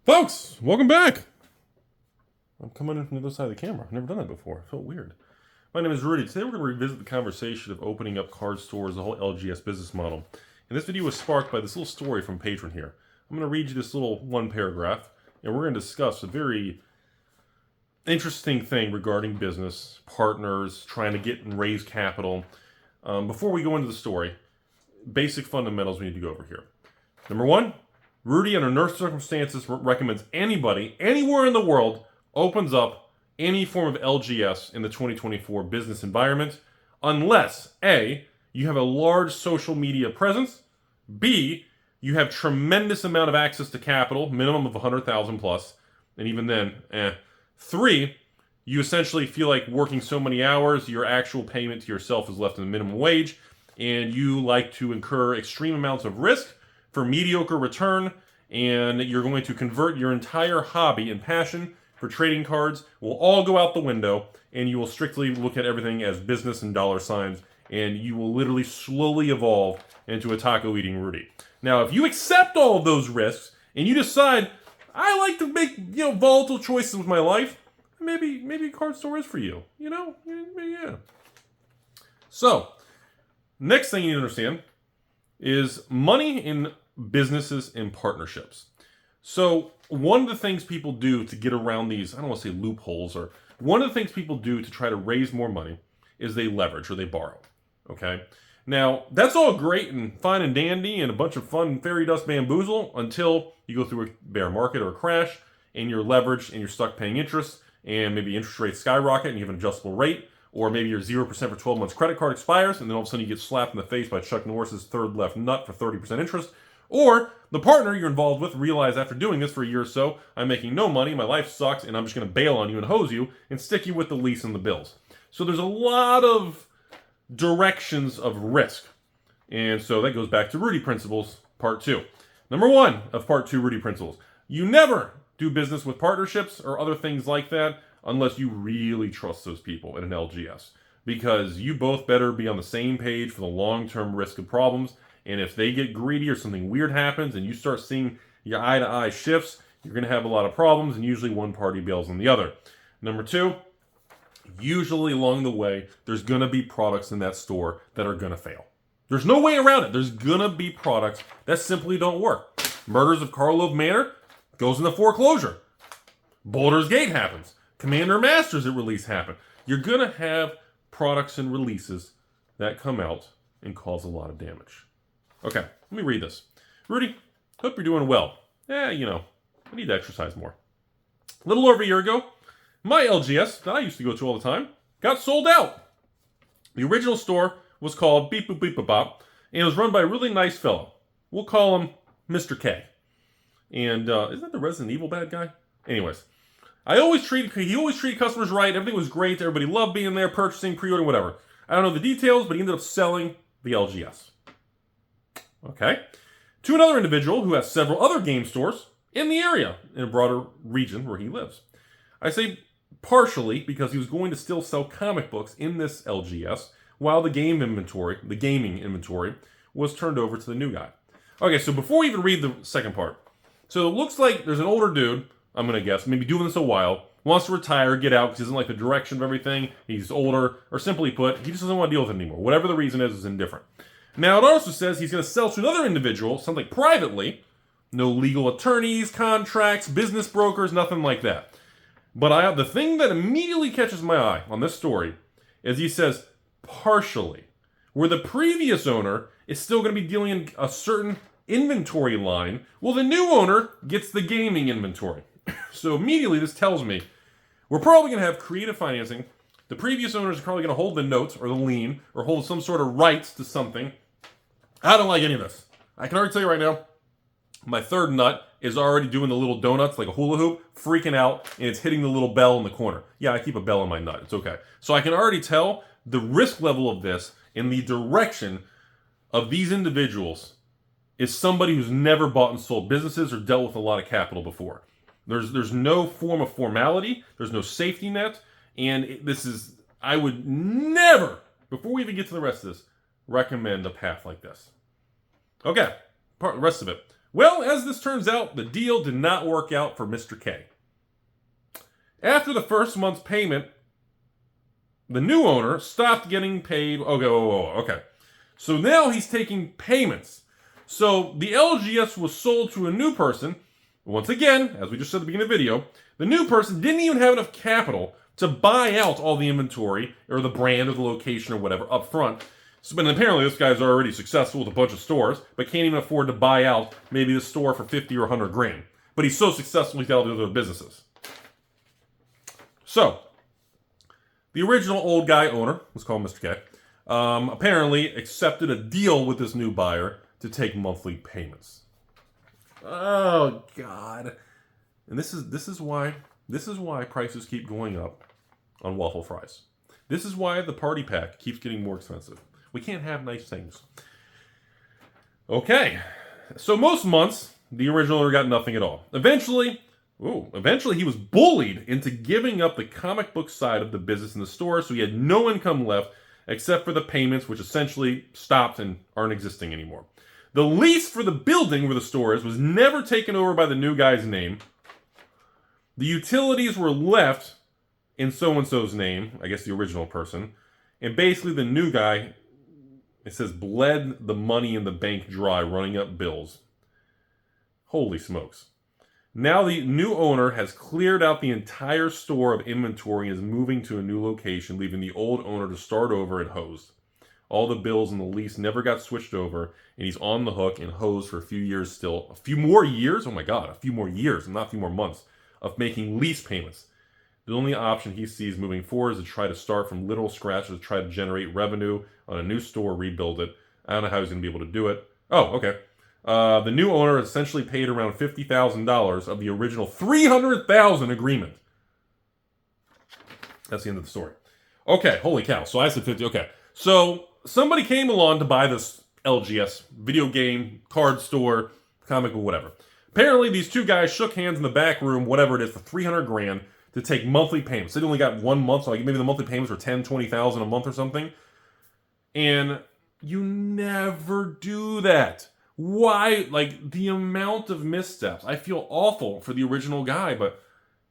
Folks, welcome back. I'm coming in from the other side of the camera. I've never done that before. It felt weird. My name is Rudy. Today we're going to revisit the conversation of opening up card stores, the whole LGS business model. And this video was sparked by this little story from a patron here. I'm going to read you this little one paragraph, and we're going to discuss a very interesting thing regarding business, partners, trying to get and raise capital. Before we go into the story, basic fundamentals we need to go over here. Number one, Rudy, under no circumstances, recommends anybody, anywhere in the world, opens up any form of LGS in the 2024 business environment, unless A, you have a large social media presence, B, you have tremendous amount of access to capital, minimum of 100,000 plus, and even then, 3, you essentially feel like working so many hours, your actual payment to yourself is left in the minimum wage, and you like to incur extreme amounts of risk for mediocre return, and you're going to convert your entire hobby and passion for trading cards will all go out the window, and you will strictly look at everything as business and dollar signs, and you will literally slowly evolve into a taco eating Rudy. Now, if you accept all of those risks and you decide, I like to make volatile choices with my life, maybe a card store is for you. Yeah. So, next thing you need to understand is money in businesses and partnerships. So one of the things people do to get around these, I don't want to say loopholes, or one of the things people do to try to raise more money is they leverage or they borrow. Okay? Now, that's all great and fine and dandy and a bunch of fun fairy dust bamboozle until you go through a bear market or a crash and you're leveraged and you're stuck paying interest and maybe interest rates skyrocket and you have an adjustable rate, or maybe your 0% for 12 months credit card expires and then all of a sudden you get slapped in the face by Chuck Norris's third left nut for 30% interest. Or the partner you're involved with realize after doing this for a year or so, I'm making no money, my life sucks, and I'm just going to bail on you and hose you and stick you with the lease and the bills. So there's a lot of directions of risk. And so that goes back to Rudy Principles, Part 2. Number 1 of Part 2 Rudy Principles. You never do business with partnerships or other things like that unless you really trust those people in an LGS. Because you both better be on the same page for the long-term risk of problems. And if they get greedy or something weird happens and you start seeing your eye-to-eye shifts, you're going to have a lot of problems, and usually one party bails on the other. Number 2, usually along the way, there's going to be products in that store that are going to fail. There's no way around it. There's going to be products that simply don't work. Murders of Karlov Manor goes into foreclosure. Boulder's Gate happens. Commander Masters at release happen. You're going to have products and releases that come out and cause a lot of damage. Okay, let me read this. Rudy, hope you're doing well. I need to exercise more. A little over a year ago, my LGS that I used to go to all the time got sold out. The original store was called Beep Boop Beep Boop Bop, and it was run by a really nice fellow. We'll call him Mr. K. And isn't that the Resident Evil bad guy? Anyways, he always treated customers right. Everything was great. Everybody loved being there, purchasing, pre-ordering, whatever. I don't know the details, but he ended up selling the LGS. Okay. To another individual who has several other game stores in the area, in a broader region where he lives. I say partially because he was going to still sell comic books in this LGS while the gaming inventory, was turned over to the new guy. Okay, so before we even read the second part. So it looks like there's an older dude, I'm going to guess, maybe doing this a while, wants to retire, get out because he doesn't like the direction of everything, he's older, or simply put, he just doesn't want to deal with it anymore. Whatever the reason is indifferent. Now, it also says he's going to sell to another individual, something privately. No legal attorneys, contracts, business brokers, nothing like that. But the thing that immediately catches my eye on this story is he says partially, where the previous owner is still going to be dealing in a certain inventory line, well, the new owner gets the gaming inventory. So immediately this tells me we're probably going to have creative financing. The previous owners are probably going to hold the notes or the lien or hold some sort of rights to something. I don't like any of this. I can already tell you right now, my third nut is already doing the little donuts like a hula hoop, freaking out, and it's hitting the little bell in the corner. Yeah, I keep a bell in my nut. It's okay. So I can already tell the risk level of this and the direction of these individuals is somebody who's never bought and sold businesses or dealt with a lot of capital before. There's no form of formality. There's no safety net. And I would never, before we even get to the rest of this, recommend a path like this. Okay, the rest of it. Well, as this turns out, the deal did not work out for Mr. K. After the first month's payment, the new owner stopped getting paid. Okay. So now he's taking payments. So the LGS was sold to a new person. Once again, as we just said at the beginning of the video, the new person didn't even have enough capital to buy out all the inventory or the brand or the location or whatever up front. So, but apparently this guy's already successful with a bunch of stores, but can't even afford to buy out maybe the store for 50 or 100 grand. But he's so successful he's got all the other businesses. So, the original old guy owner, let's call him Mr. K, apparently accepted a deal with this new buyer to take monthly payments. Oh God! And this is why prices keep going up on waffle fries. This is why the party pack keeps getting more expensive. We can't have nice things. Okay, so most months the original owner got nothing at all. Eventually he was bullied into giving up the comic book side of the business in the store, so he had no income left except for the payments, which essentially stopped and aren't existing anymore. The lease for the building where the store is was never taken over by the new guy's name. The utilities were left in so-and-so's name, I guess the original person, and basically the new guy, it says, bled the money in the bank dry, running up bills. Holy smokes. Now the new owner has cleared out the entire store of inventory and is moving to a new location, leaving the old owner to start over and hosed. All the bills and the lease never got switched over, and he's on the hook and hosed for a few years still. A few more years? Oh my God, a few more years, not a few more months, of making lease payments. The only option he sees moving forward is to try to start from literal scratch, to try to generate revenue on a new store, rebuild it. I don't know how he's going to be able to do it. Oh, okay. The new owner essentially paid around $50,000 of the original $300,000 agreement. That's the end of the story. Okay, holy cow. So I said 50. Okay. So somebody came along to buy this LGS video game, card store, comic book, whatever. Apparently these two guys shook hands in the back room, whatever it is, for 300 grand to take monthly payments. They only got 1 month, so like maybe the monthly payments were 10, 20,000 a month or something. And you never do that. Why? Like, the amount of missteps. I feel awful for the original guy, but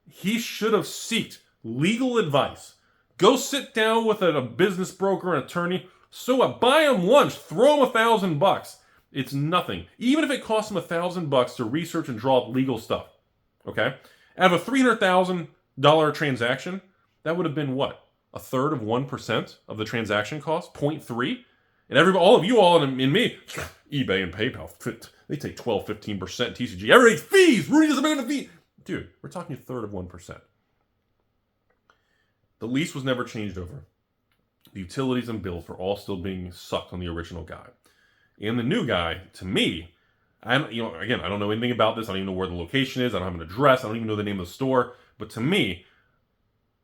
he should have sought legal advice. Go sit down with a business broker, an attorney. So what? Buy him lunch. Throw him $1,000. It's nothing. Even if it costs him $1,000 to research and draw up legal stuff. Okay? Out of a $300,000 transaction, that would have been what? A third of 1% of the transaction cost? 0.3? And all of you all and me, eBay and PayPal, they take 12, 15% TCG. Everybody's fees. Rudy doesn't make a fee. Dude, we're talking a third of 1%. The lease was never changed over. The utilities and bills were all still being sucked on the original guy. And the new guy, to me, I don't know anything about this. I don't even know where the location is. I don't have an address. I don't even know the name of the store. But to me,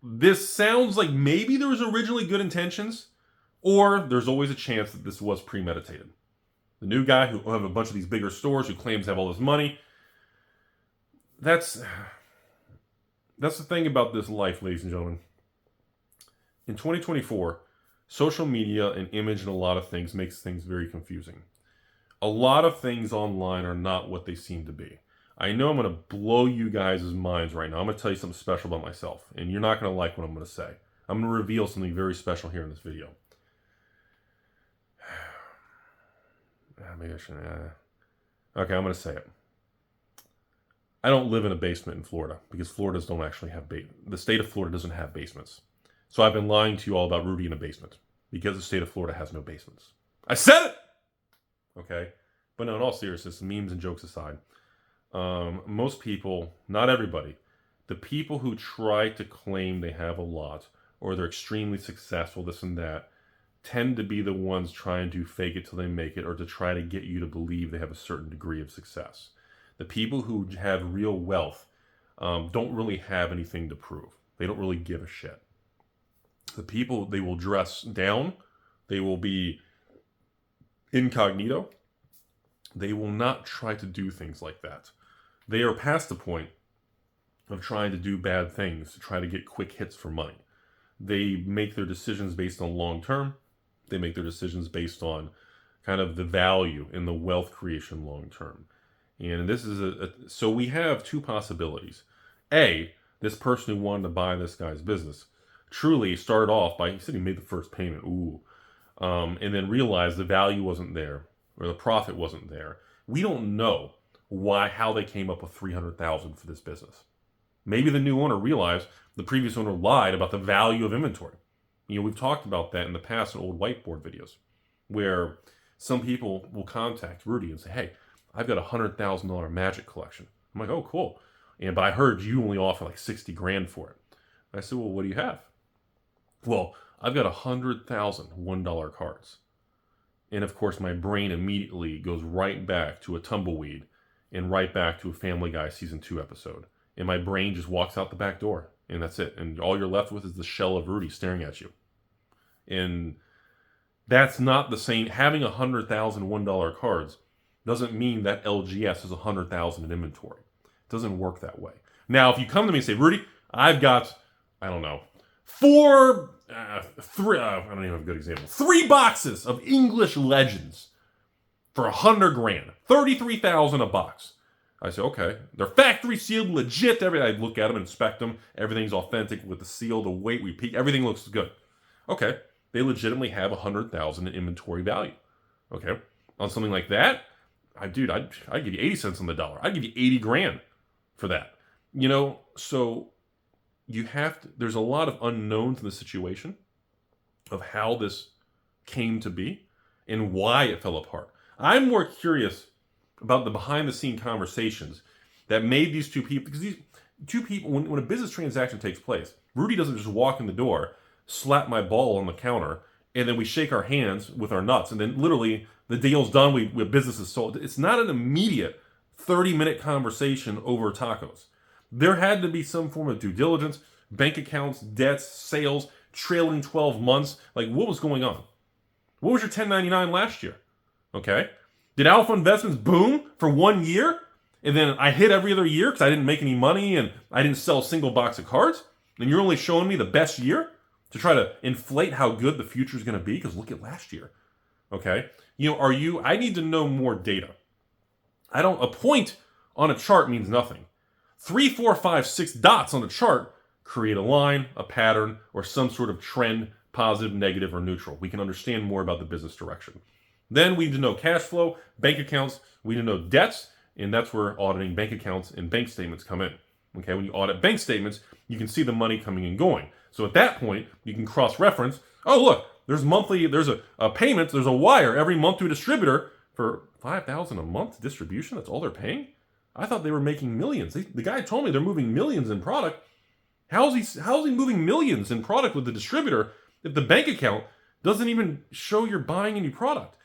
this sounds like maybe there was originally good intentions, or there's always a chance that this was premeditated. The new guy who have a bunch of these bigger stores, who claims to have all this money, that's the thing about this life, ladies and gentlemen. In 2024, social media and image and a lot of things makes things very confusing. A lot of things online are not what they seem to be. I know I'm going to blow you guys' minds right now. I'm going to tell you something special about myself, and you're not going to like what I'm going to say. I'm going to reveal something very special here in this video. Maybe I shouldn't. Okay, I'm going to say it. I don't live in a basement in Florida because Floridas don't actually have the state of Florida doesn't have basements. So I've been lying to you all about Rudy in a basement because the state of Florida has no basements. I said it! Okay? But no, in all seriousness, memes and jokes aside, most people, not everybody, the people who try to claim they have a lot or they're extremely successful, this and that, tend to be the ones trying to fake it till they make it or to try to get you to believe they have a certain degree of success. The people who have real wealth don't really have anything to prove. They don't really give a shit. The people, they will dress down. They will be incognito. They will not try to do things like that. They are past the point of trying to do bad things, to try to get quick hits for money. They make their decisions based on long term. They make their decisions based on kind of the value in the wealth creation long term. And this is so we have two possibilities. A, this person who wanted to buy this guy's business truly started off by, he said he made the first payment, and then realized the value wasn't there or the profit wasn't there. We don't know how they came up with $300,000 for this business. Maybe the new owner realized the previous owner lied about the value of inventory. We've talked about that in the past in old whiteboard videos, where some people will contact Rudy and say, hey, I've got a $100,000 magic collection. I'm like, oh, cool. But I heard you only offer like 60 grand for it. I said, well, what do you have? Well, I've got 100,000 $1 cards. And of course, my brain immediately goes right back to a tumbleweed and right back to a Family Guy season 2 episode. And my brain just walks out the back door, and that's it. And all you're left with is the shell of Rudy staring at you. And that's not the same. Having 100,000 $1 cards doesn't mean that LGS is 100,000 in inventory. It doesn't work that way. Now, if you come to me and say, Rudy, I've got, I don't know, three, I don't even have a good example, 3 boxes of English Legends for 100 grand, 33,000 a box. I say, okay, they're factory sealed, legit, everything. I look at them, inspect them, everything's authentic with the seal, the weight, we peek, everything looks good. Okay, they legitimately have 100,000 in inventory value. Okay, on something like that, I'd give you 80 cents on the dollar. I'd give you 80 grand for that. So you have to, there's a lot of unknowns in the situation of how this came to be and why it fell apart. I'm more curious about the behind-the-scene conversations that made these two people, because these two people, when a business transaction takes place, Rudy doesn't just walk in the door, slap my ball on the counter, and then we shake our hands with our nuts, and then literally the deal's done, we business is sold. It's not an immediate 30-minute conversation over tacos. There had to be some form of due diligence, bank accounts, debts, sales, trailing 12 months. Like, what was going on? What was your 1099 last year? Okay. Did Alpha Investments boom for 1 year? And then I hit every other year because I didn't make any money and I didn't sell a single box of cards? And you're only showing me the best year to try to inflate how good the future is going to be? Because look at last year. Okay. I need to know more data. A point on a chart means nothing. 3, 4, 5, 6 dots on a chart create a line, a pattern, or some sort of trend, positive, negative, or neutral. We can understand more about the business direction. Then we need to know cash flow, bank accounts, we need to know debts, and that's where auditing bank accounts and bank statements come in. Okay, when you audit bank statements, you can see the money coming and going. So at that point, you can cross-reference, oh look, there's a payment, there's a wire every month to a distributor for $5,000 a month distribution, that's all they're paying? I thought they were making millions. The guy told me they're moving millions in product. How is he moving millions in product with the distributor if the bank account doesn't even show you're buying any product?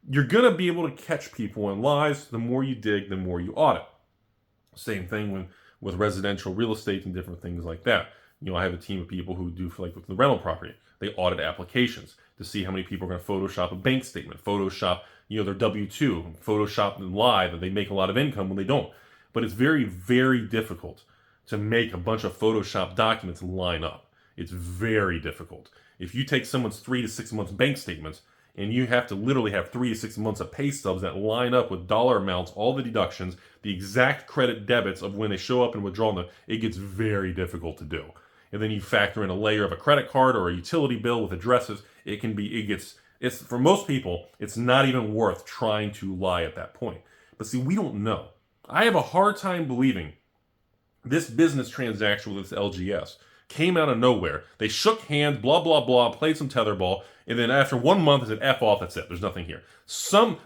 You're going to be able to catch people in lies. The more you dig, the more you audit. Same thing with residential real estate and different things like that. I have a team of people who do, with the rental property, they audit applications to see how many people are going to Photoshop a bank statement, Photoshop, their W-2, Photoshop and lie that they make a lot of income when they don't. But it's very, very difficult to make a bunch of Photoshop documents line up. It's very difficult. If you take someone's 3 to 6 months bank statements and you have to literally have 3 to 6 months of pay stubs that line up with dollar amounts, all the deductions, the exact credit debits of when they show up and withdraw them, it gets very difficult to do. And then you factor in a layer of a credit card or a utility bill with addresses. It's for most people, it's not even worth trying to lie at that point. But see, we don't know. I have a hard time believing this business transaction with this LGS came out of nowhere. They shook hands, blah, blah, blah, played some tetherball, and then after 1 month, they said, F off, that's it. There's nothing here.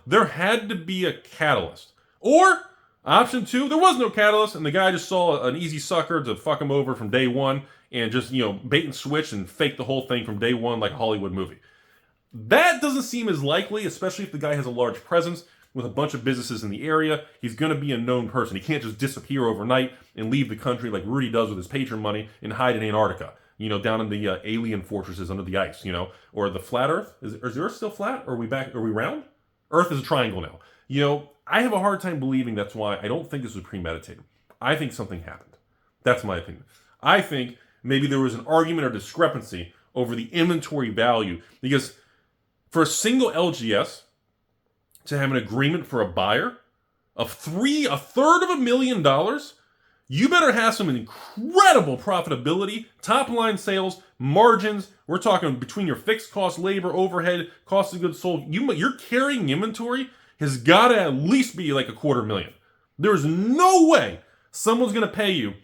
There had to be a catalyst. Or, option 2, there was no catalyst, and the guy just saw an easy sucker to fuck him over from day one, and just, bait and switch and fake the whole thing from day one like a Hollywood movie. That doesn't seem as likely, especially if the guy has a large presence with a bunch of businesses in the area. He's going to be a known person. He can't just disappear overnight and leave the country like Rudy does with his patron money and hide in Antarctica, down in the alien fortresses under the ice, or the flat Earth. Is Earth still flat? Or are we back? Are we round? Earth is a triangle now. I have a hard time believing that's why I don't think this was premeditated. I think something happened. That's my opinion. I think maybe there was an argument or discrepancy over the inventory value, because for a single LGS to have an agreement for a buyer of $1/3 you better have some incredible profitability, top-line sales, margins. We're talking between your fixed cost, labor, overhead, cost of goods sold. Your carrying inventory has got to at least be like $250,000. There's no way someone's going to pay you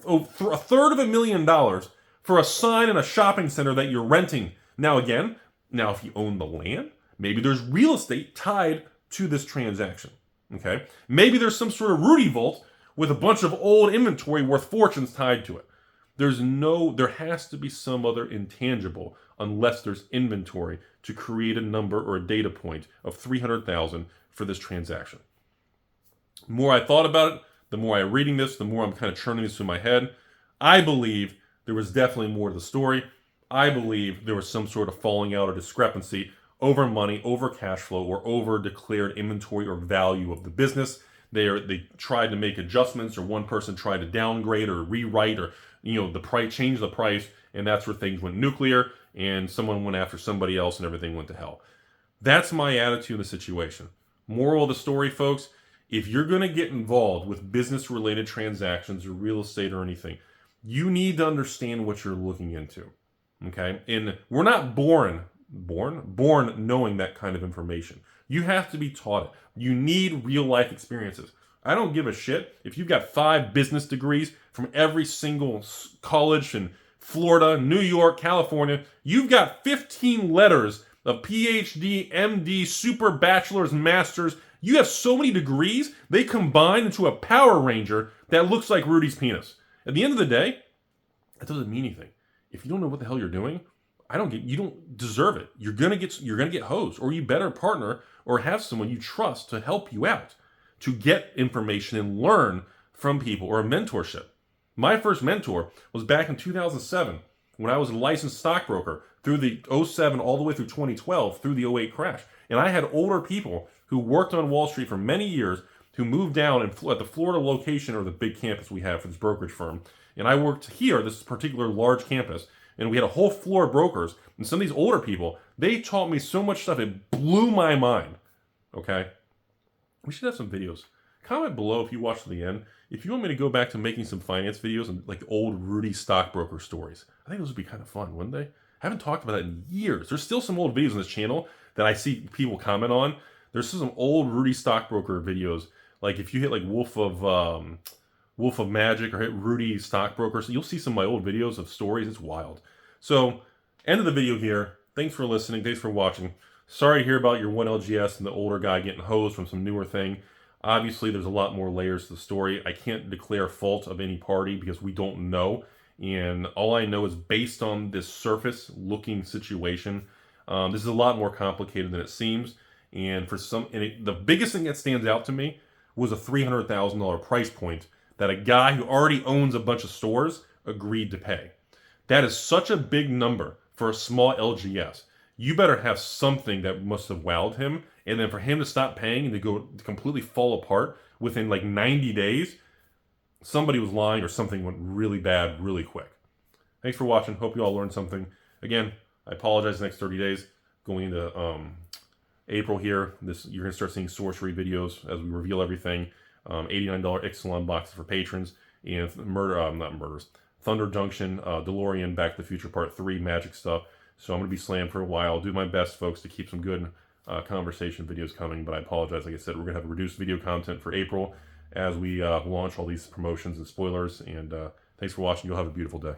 $1/3 for a sign in a shopping center that you're renting. Now again, if you own the land, maybe there's real estate tied to this transaction. Okay, maybe there's some sort of Rudy vault with a bunch of old inventory worth fortunes tied to it. There has to be some other intangible unless there's inventory to create a number or a data point of $300,000 for this transaction. The more I thought about it, the more I'm reading this, the more I'm kind of churning this through my head. I believe there was definitely more to the story. I believe there was some sort of falling out or discrepancy over money, over cash flow, or over declared inventory or value of the business. They tried to make adjustments, or one person tried to downgrade or rewrite, or the price, change the price, and that's where things went nuclear, and someone went after somebody else, and everything went to hell. That's my attitude in the situation. Moral of the story, folks: if you're going to get involved with business-related transactions or real estate or anything, you need to understand what you're looking into. Okay, and we're not born knowing that kind of information. You have to be taught it. You need real life experiences. I don't give a shit if you've got 5 business degrees from every single college in Florida, New York, California. You've got 15 letters of PhD, MD, super bachelor's, master's. You have so many degrees, they combine into a Power Ranger that looks like Rudy's penis. At the end of the day, that doesn't mean anything. If you don't know what the hell you're doing, you don't deserve it. You're gonna get hosed, or you better partner or have someone you trust to help you out, to get information and learn from people, or a mentorship. My first mentor was back in 2007 when I was a licensed stockbroker through the 2007 all the way through 2012 through the 2008 crash. And I had older people who worked on Wall Street for many years who moved down at the Florida location, or the big campus we have for this brokerage firm. And I worked here, this particular large campus, and we had a whole floor of brokers. And some of these older people, they taught me so much stuff, it blew my mind. Okay? We should have some videos. Comment below if you watched to the end if you want me to go back to making some finance videos and like old Rudy stockbroker stories. I think those would be kind of fun, wouldn't they? I haven't talked about that in years. There's still some old videos on this channel that I see people comment on. There's still some old Rudy stockbroker videos. Like if you hit like Wolf of Magic or hit Rudy stockbroker, so you'll see some of my old videos of stories. It's wild. So, end of the video here. Thanks for listening. Thanks for watching. Sorry to hear about your 1LGS and the older guy getting hosed from some newer thing. Obviously, there's a lot more layers to the story. I can't declare fault of any party because we don't know. And all I know is based on this surface-looking situation, this is a lot more complicated than it seems. And the biggest thing that stands out to me was a $300,000 price point that a guy who already owns a bunch of stores agreed to pay. That is such a big number for a small LGS. You better have something that must have wowed him, and then for him to stop paying and to completely fall apart within like 90 days, somebody was lying or something went really bad really quick. Thanks for watching. Hope you all learned something. Again, I apologize the next 30 days. Going into April here, you're going to start seeing sorcery videos as we reveal everything. $89 Ixalan boxes for patrons, and Thunder Junction, DeLorean, Back to the Future Part 3, magic stuff. So I'm going to be slammed for a while. I'll do my best, folks, to keep some good conversation videos coming, but I apologize. Like I said, we're going to have reduced video content for April as we launch all these promotions and spoilers, and thanks for watching. You'll have a beautiful day.